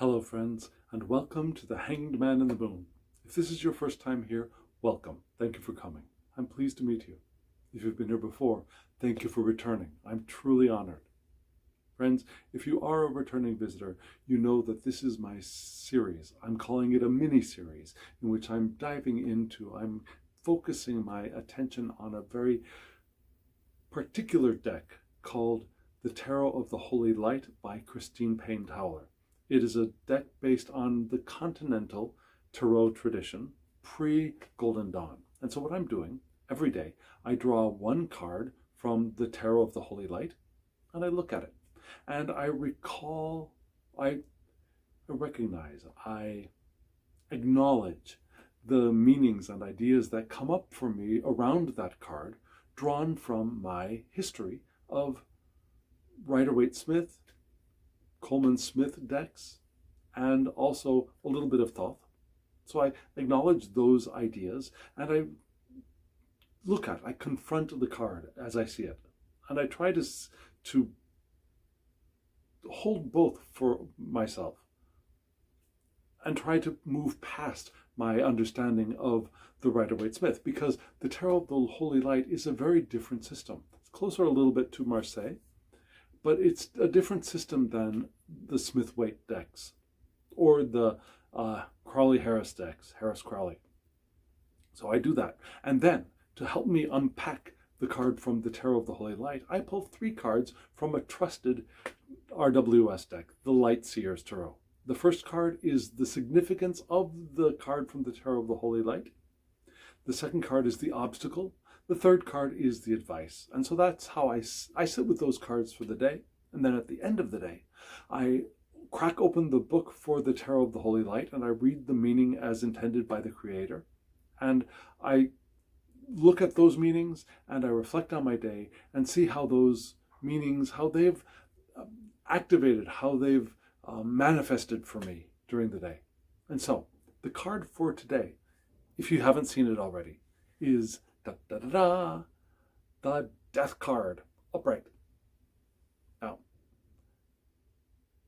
Hello friends, and welcome to the Hanged Man in the Moon. If this is your first time here, welcome. Thank you for coming. I'm pleased to meet you. If you've been here before, thank you for returning. I'm truly honored. Friends, if you are a returning visitor, you know that this is my series. I'm calling it a mini-series in which I'm focusing my attention on a very particular deck called The Tarot of the Holy Light by Christine Payne-Towler. It is a deck based on the continental tarot tradition, pre-Golden Dawn. And so what I'm doing every day, I draw one card from the Tarot of the Holy Light, and I look at it. And I recall, I recognize, I acknowledge the meanings and ideas that come up for me around that card, drawn from my history of Rider-Waite-Smith, Coleman-Smith decks, and also a little bit of Thoth. So I acknowledge those ideas, and I confront the card as I see it, and I try to hold both for myself and try to move past my understanding of the Rider-Waite-Smith, because the Tarot of the Holy Light is a very different system. It's closer a little bit to Marseille, but it's a different system than the Smith-Waite decks or the Crowley-Harris decks, Harris-Crowley. So I do that. And then, to help me unpack the card from the Tarot of the Holy Light, I pull 3 cards from a trusted RWS deck, the Light Seers Tarot. The first card is the significance of the card from the Tarot of the Holy Light. The second card is the obstacle. The third card is the advice. And so that's how I sit with those cards for the day. And then at the end of the day, I crack open the book for the Tarot of the Holy Light, and I read the meaning as intended by the Creator. And I look at those meanings, and I reflect on my day and see how those meanings, how they've activated, how they've manifested for me during the day. And so the card for today, if you haven't seen it already, is the Death card, upright. Now,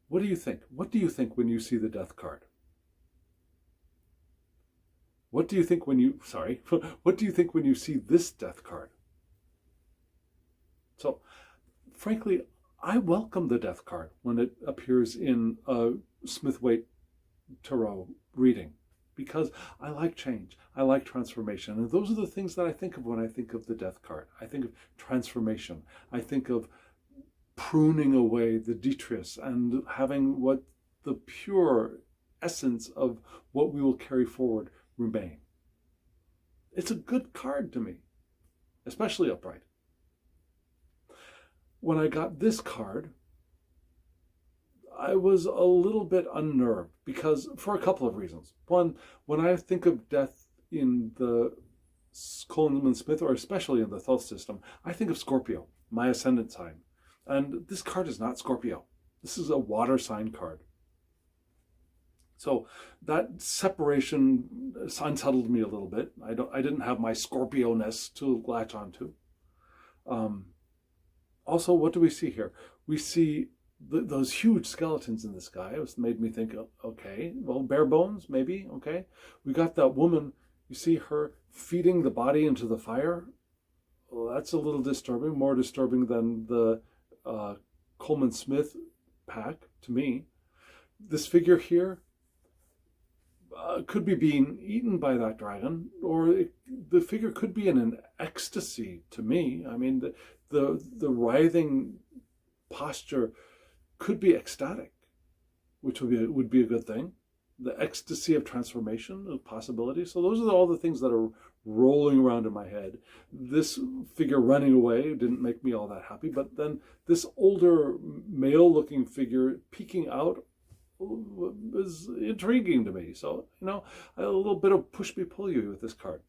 what do you think? What do you think when you see the Death card? What do you think when you see this Death card? So, frankly, I welcome the Death card when it appears in a Smith-Waite tarot reading, because I like change, I like transformation, and those are the things that I think of when I think of the Death card. I think of transformation, I think of pruning away the detritus and having what the pure essence of what we will carry forward remain. It's a good card to me, especially upright. When I got this card, I was a little bit unnerved, because for a couple of reasons. One, when I think of death in the Coleman-Smith, or especially in the Thoth system, I think of Scorpio, my ascendant sign. And this card is not Scorpio. This is a water sign card. So that separation unsettled me a little bit. I didn't have my Scorpio-ness to latch onto. Also, what do we see here? We see those huge skeletons in the sky. It made me think, okay, well, bare bones, maybe, okay. We got that woman, you see her feeding the body into the fire. Well, that's a little disturbing, more disturbing than the Coleman-Smith pack, to me. This figure here could be being eaten by that dragon, or the figure could be in an ecstasy, to me. I mean, the writhing posture could be ecstatic, which would be a good thing. The ecstasy of transformation, of possibility. So those are all the things that are rolling around in my head. This figure running away didn't make me all that happy, but then this older male-looking figure peeking out was intriguing to me. So, a little bit of push-me-pull-you with this card.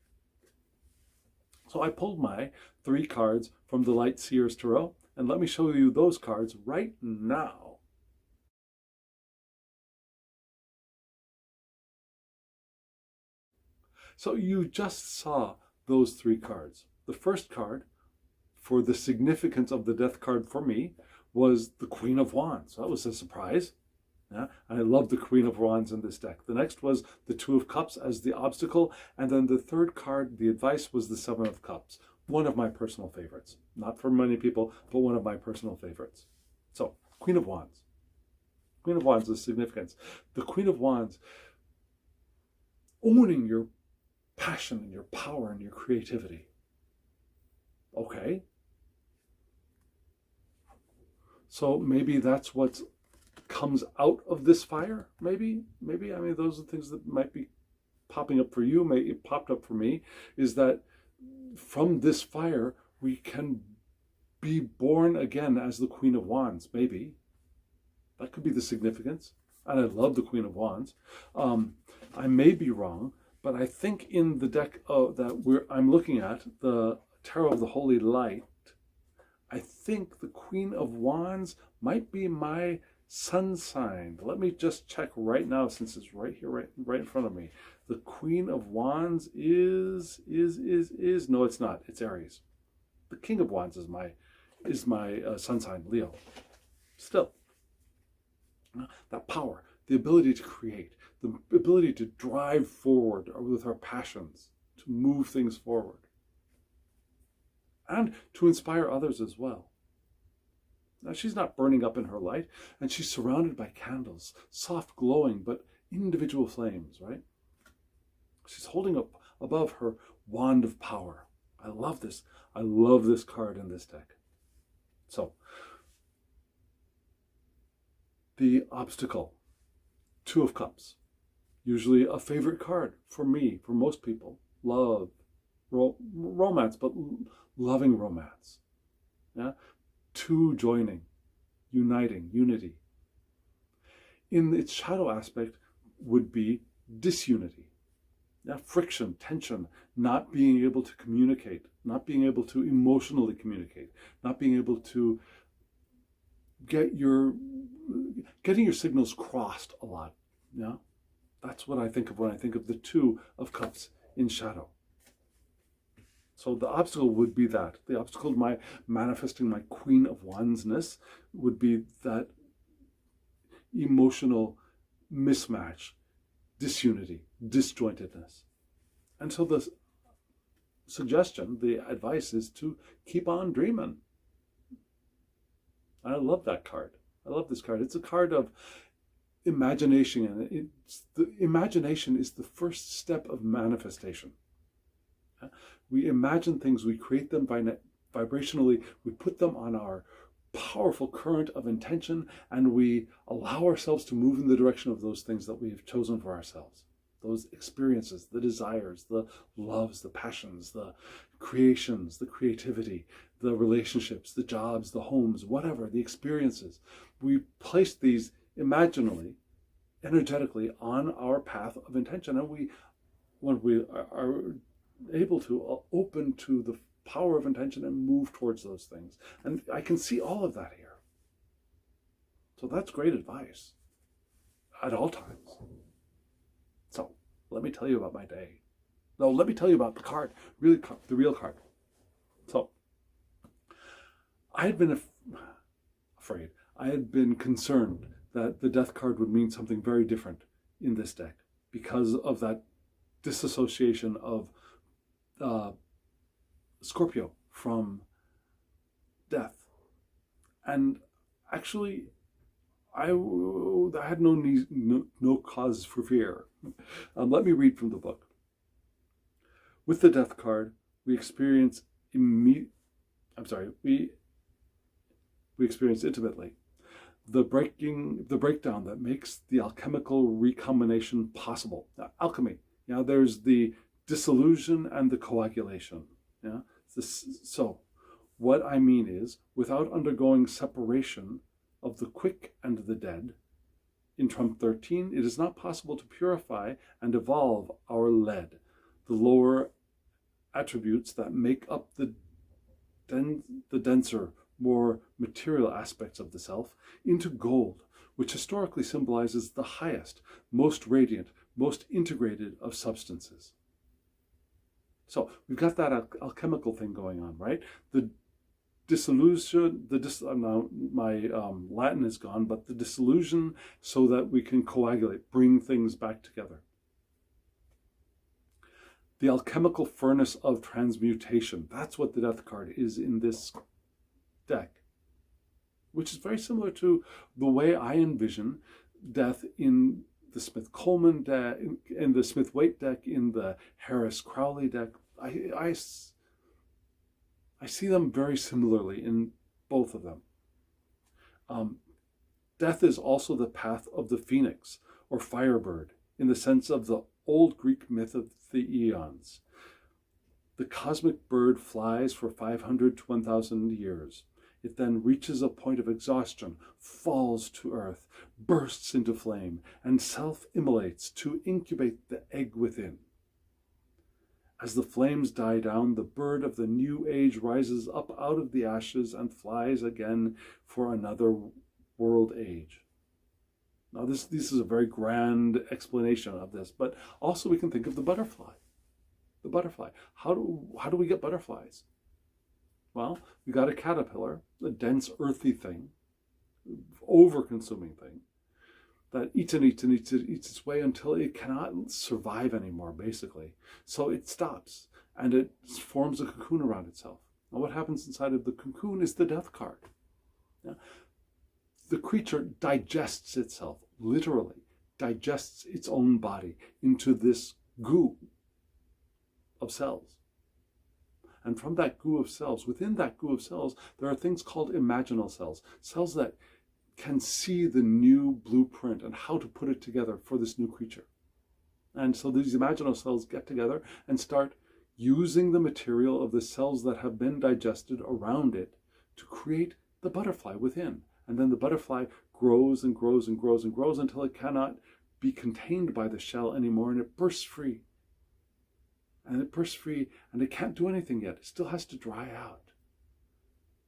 So I pulled my 3 cards from the Light Seers Tarot, and let me show you those cards right now. So you just saw those 3 cards. The first card, for the significance of the Death card for me, was the Queen of Wands. That was a surprise. Yeah? And I love the Queen of Wands in this deck. The next was the Two of Cups as the obstacle. And then the third card, the advice, was the Seven of Cups. One of my personal favorites. Not for many people, but one of my personal favorites. So, Queen of Wands. Queen of Wands is significance. The Queen of Wands, owning your passion and your power and your creativity. Okay. So maybe that's what comes out of this fire. Maybe. I mean, those are things that might be popping up for you. It popped up for me. Is that from this fire we can be born again as the Queen of Wands? Maybe that could be the significance. And I love the Queen of Wands. I may be wrong, but I think in the deck that I'm looking at, the Tarot of the Holy Light, I think the Queen of Wands might be my sun sign. Let me just check right now, since it's right here, right in front of me. The Queen of Wands is no, it's not. It's Aries. The King of Wands is my sun sign, Leo. Still, that power, the ability to create, the ability to drive forward with our passions, to move things forward, and to inspire others as well. Now, she's not burning up in her light, and she's surrounded by candles, soft glowing, but individual flames, right? She's holding up above her wand of power. I love this. I love this card in this deck. So, the obstacle, Two of Cups, usually a favorite card for me, for most people. Love, romance, but loving romance. Yeah, two joining, uniting, unity. In its shadow aspect would be disunity. Yeah, friction, tension, not being able to communicate, not being able to emotionally communicate, not being able to getting your signals crossed a lot. Yeah, that's what I think of when I think of the Two of Cups in shadow. So the obstacle would be that. The obstacle to my manifesting my Queen of Wandsness would be that emotional mismatch, disunity, disjointedness. And so the suggestion, the advice is to keep on dreaming. I love that card. I love this card. It's a card of imagination, and the imagination is the first step of manifestation. We imagine things, we create them vibrationally, we put them on our powerful current of intention, and we allow ourselves to move in the direction of those things that we have chosen for ourselves. Those experiences, the desires, the loves, the passions, the creations, the creativity, the relationships, the jobs, the homes, whatever, the experiences. We place these imaginally, energetically on our path of intention, and when we are able to open to the power of intention and move towards those things. And I can see all of that here. So that's great advice at all times. So let me tell you about my day. No, let me tell you about the card, really, the real card. So I had been afraid, I had been concerned that the Death card would mean something very different in this deck because of that disassociation of Scorpio from death. And actually, I had no cause for fear. Let me read from the book. With the Death card, we experience we experience intimately the breakdown that makes the alchemical recombination possible. Now, alchemy. Now, there's the dissolution and the coagulation. Yeah. So, what I mean is, without undergoing separation of the quick and the dead, in Trump 13, it is not possible to purify and evolve our lead, the lower attributes that make up the denser, more material aspects of the self, into gold, which historically symbolizes the highest, most radiant, most integrated of substances. So we've got that alchemical thing going on, right? The dissolution, now my Latin is gone, but the dissolution so that we can coagulate, bring things back together. The alchemical furnace of transmutation, that's what the death card is in this deck, which is very similar to the way I envision death in the Smith-Coleman deck, in the Smith-Waite deck, in the Harris-Crowley deck. I see them very similarly in both of them. Death is also the path of the phoenix or firebird in the sense of the old Greek myth of the eons. The cosmic bird flies for 500 to 1,000 years. It then reaches a point of exhaustion, falls to earth, bursts into flame, and self-immolates to incubate the egg within. As the flames die down, the bird of the new age rises up out of the ashes and flies again for another world age. Now this is a very grand explanation of this, but also we can think of the butterfly. The butterfly. How do we get butterflies? Well, we got a caterpillar, a dense earthy thing, over-consuming thing, that eats its way until it cannot survive anymore, basically. So it stops, and it forms a cocoon around itself. Now what happens inside of the cocoon is the death card. Yeah? The creature digests itself, literally, digests its own body into this goo of cells. And from that goo of cells, within that goo of cells, there are things called imaginal cells, cells that can see the new blueprint and how to put it together for this new creature. And so these imaginal cells get together and start using the material of the cells that have been digested around it to create the butterfly within. And then the butterfly grows and grows and grows and grows until it cannot be contained by the shell anymore, and it bursts free. And it bursts free, and it can't do anything yet. It still has to dry out.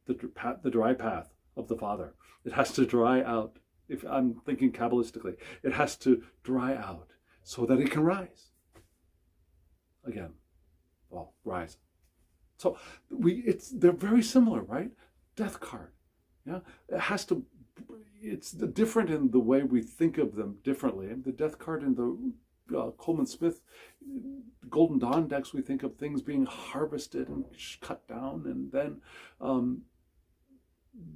The dry path of the Father. It has to dry out. If I'm thinking Kabbalistically, it has to dry out so that it can rise. Again, well, rise. So they're very similar, right? Death card. Yeah, it's different in the way we think of them differently. The death card in the Coleman Smith Golden Dawn decks, we think of things being harvested and cut down, and then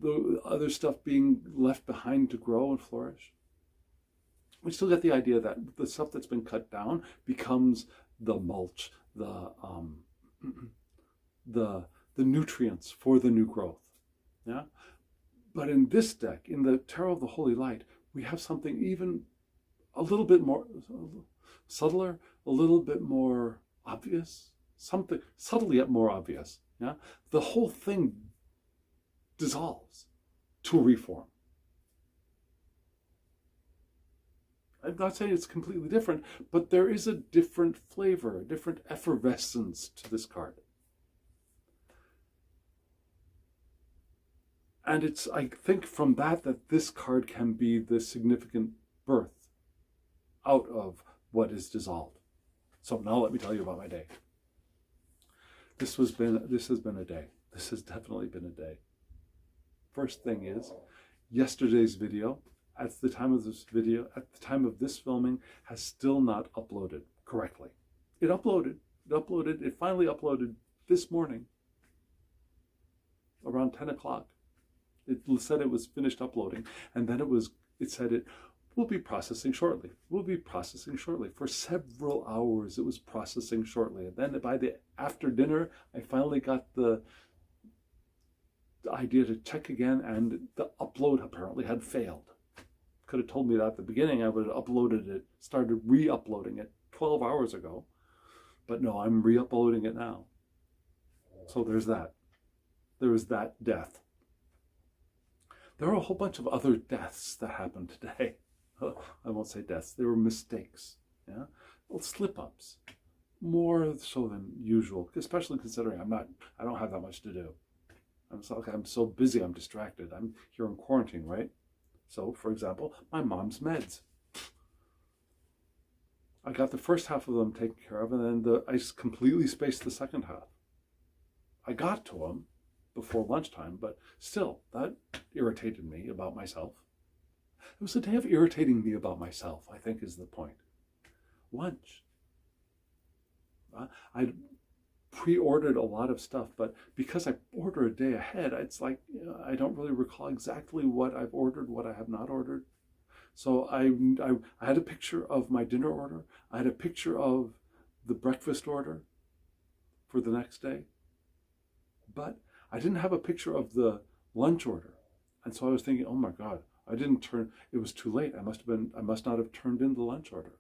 the other stuff being left behind to grow and flourish. We still get the idea that the stuff that's been cut down becomes the mulch, the nutrients for the new growth. Yeah. But in this deck, in the Tarot of the Holy Light, we have something even a little bit more subtler, a little bit more obvious, something subtle yet more obvious. Yeah, the whole thing dissolves to reform. I'm not saying it's completely different, but there is a different flavor, a different effervescence to this card. And it's, I think, from that this card can be the significant birth out of what is dissolved. So now let me tell you about my day. This has been a day. This has definitely been a day. First thing is, yesterday's video, at the time of this filming, has still not uploaded correctly. It finally uploaded this morning around 10 o'clock. It said it was finished uploading, and then it said it will be processing shortly. Will be processing shortly. For several hours it was processing shortly. And then by the after dinner, I finally got the idea to check again, and the upload apparently had failed. Could have told me that at the beginning. I would have started re-uploading it 12 hours ago. But no, I'm re-uploading it now. So there's that. There was that death. There are a whole bunch of other deaths that happened today. I won't say deaths. They were mistakes. Yeah, well, slip-ups, more so than usual. Especially considering I don't have that much to do. I'm so busy. I'm distracted. I'm here in quarantine, right? So, for example, my mom's meds. I got the first half of them taken care of, and then I completely spaced the second half. I got to them, before lunchtime, but still, that irritated me about myself. It was a day of irritating me about myself, I think is the point. Lunch. I pre-ordered a lot of stuff, but because I order a day ahead, it's like I don't really recall exactly what I've ordered, what I have not ordered. So I had a picture of my dinner order. I had a picture of the breakfast order for the next day, but I didn't have a picture of the lunch order. And so I was thinking, oh my God, it was too late. I must not have turned in the lunch order.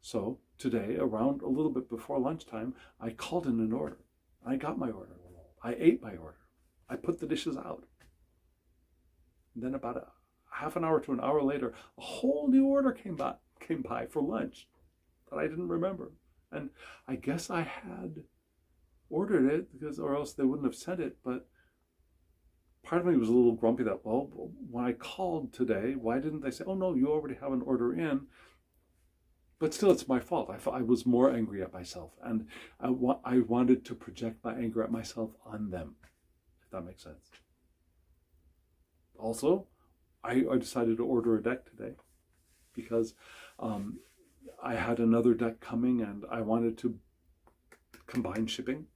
So today, around a little bit before lunchtime, I called in an order. I got my order. I ate my order. I put the dishes out. And then about a half an hour to an hour later, a whole new order came by for lunch that I didn't remember. And I guess I had ordered it or else they wouldn't have sent it. But part of me was a little grumpy that, well, when I called today, why didn't they say, oh no, you already have an order in? But still, it's my fault. I was more angry at myself, and I wanted to project my anger at myself on them, if that makes sense. Also, I decided to order a deck today because I had another deck coming, and I wanted to combine shipping.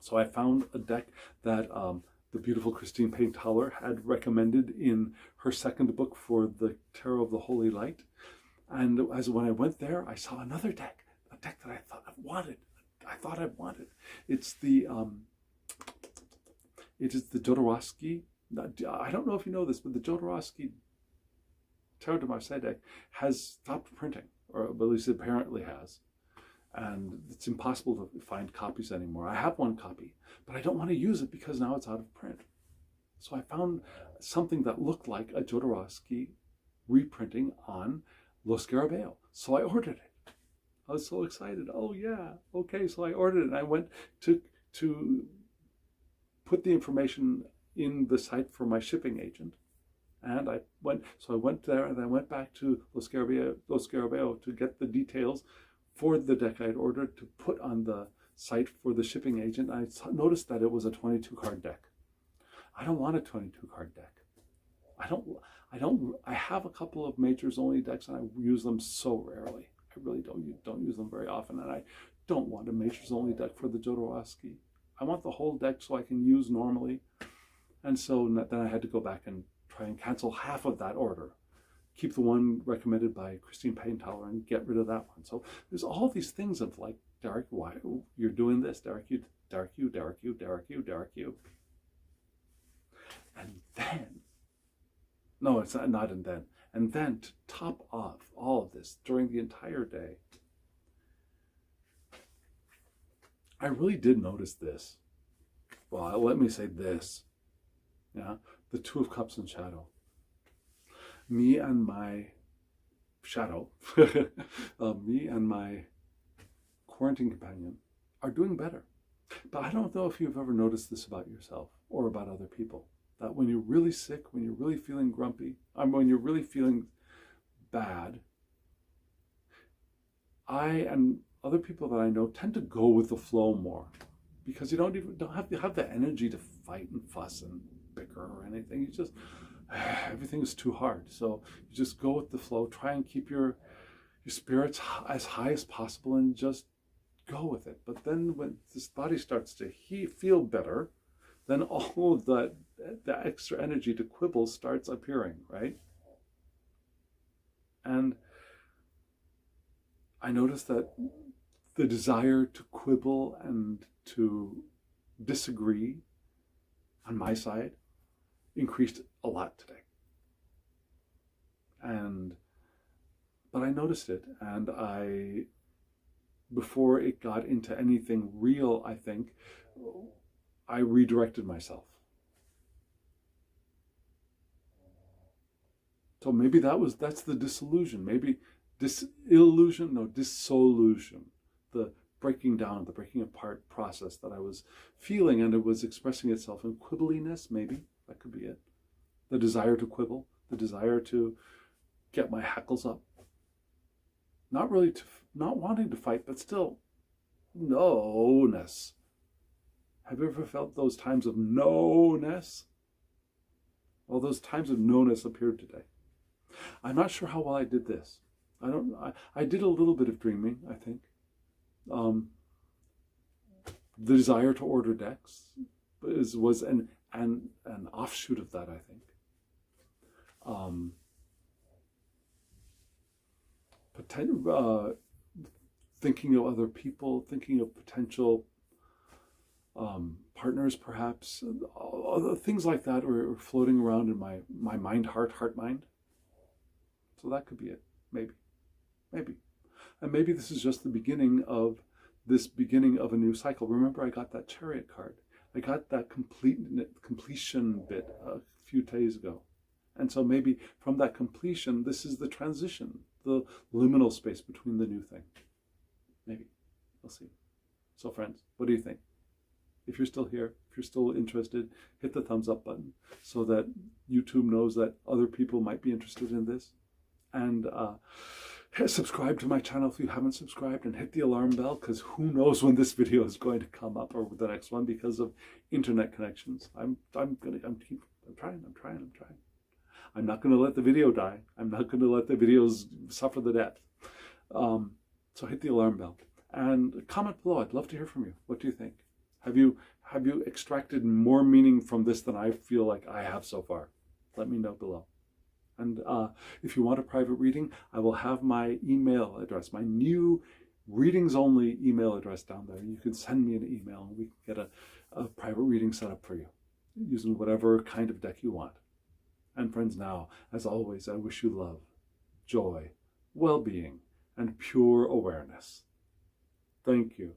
So I found a deck that the beautiful Christine Payne-Towler had recommended in her second book for the Tarot of the Holy Light. And when I went there, I saw another deck, a deck that I thought I wanted. It is the Jodorowsky. I don't know if you know this, but the Jodorowsky Tarot de Marseille deck has stopped printing, or at least it apparently has. And it's impossible to find copies anymore. I have one copy, but I don't want to use it because now it's out of print. So I found something that looked like a Jodorowsky reprinting on Lo Scarabeo. So I ordered it. I was so excited. Oh yeah, okay. So I ordered it, and I went to put the information in the site for my shipping agent. And I went there, and I went back to Lo Scarabeo to get the details for the deck I'd ordered to put on the site for the shipping agent. I noticed that it was a 22 card deck. I don't want a 22 card deck. I have a couple of majors only decks, and I use them so rarely. I really don't use them very often, and I don't want a majors only deck for the Jodorowsky. I want the whole deck so I can use normally. And so then I had to go back and try and cancel half of that order. Keep the one recommended by Christine Payne-Towler and get rid of that one. So there's all these things of like, Derek, why you're doing this? Derek, you. And then, no, it's not and then. And then to top off all of this during the entire day, I really did notice this. Well, let me say this. Yeah, the Two of Cups and Shadow. Me and my shadow, me and my quarantine companion are doing better. But I don't know if you've ever noticed this about yourself or about other people. That when you're really sick, when you're really feeling grumpy, when you're really feeling bad, I and other people that I know tend to go with the flow more because you don't have the energy to fight and fuss and bicker or anything. You just everything is too hard. So you just go with the flow, try and keep your spirits as high as possible and just go with it. But then when this body starts to feel better, then all of the extra energy to quibble starts appearing, right? And I noticed that the desire to quibble and to disagree on my side increased a lot today. But I noticed it, and before it got into anything real, I think, I redirected myself. So maybe that's the disillusion, maybe dissolution, the breaking down, the breaking apart process that I was feeling, and it was expressing itself in quibbliness, maybe. That could be it. The desire to quibble, the desire to get my hackles up. Not wanting to fight, but still, no-ness. Have you ever felt those times of no-ness? Well, those times of no-ness appeared today. I'm not sure how well I did this. I did a little bit of dreaming, I think. The desire to order decks was an offshoot of that, I think. Thinking of other people, thinking of potential partners, perhaps, things like that were floating around in my mind, heart, mind. So that could be it, maybe. And maybe this is just the beginning of a new cycle. Remember, I got that Chariot card. I got that completion bit a few days ago. And so maybe from that completion, this is the transition, the liminal space between the new thing. Maybe. We'll see. So friends, what do you think? If you're still here, if you're still interested, hit the thumbs up button so that YouTube knows that other people might be interested in this. And subscribe to my channel if you haven't subscribed, and hit the alarm bell, because who knows when this video is going to come up, or the next one, because of internet connections. I'm trying. I'm not going to let the video die. I'm not going to let the videos suffer the death. So hit the alarm bell and comment below. I'd love to hear from you. What do you think? Have you extracted more meaning from this than I feel like I have so far? Let me know below. And if you want a private reading, I will have my email address, my new readings only email address down there. You can send me an email and we can get a private reading set up for you using whatever kind of deck you want. And friends, now, as always, I wish you love, joy, well-being, and pure awareness. Thank you.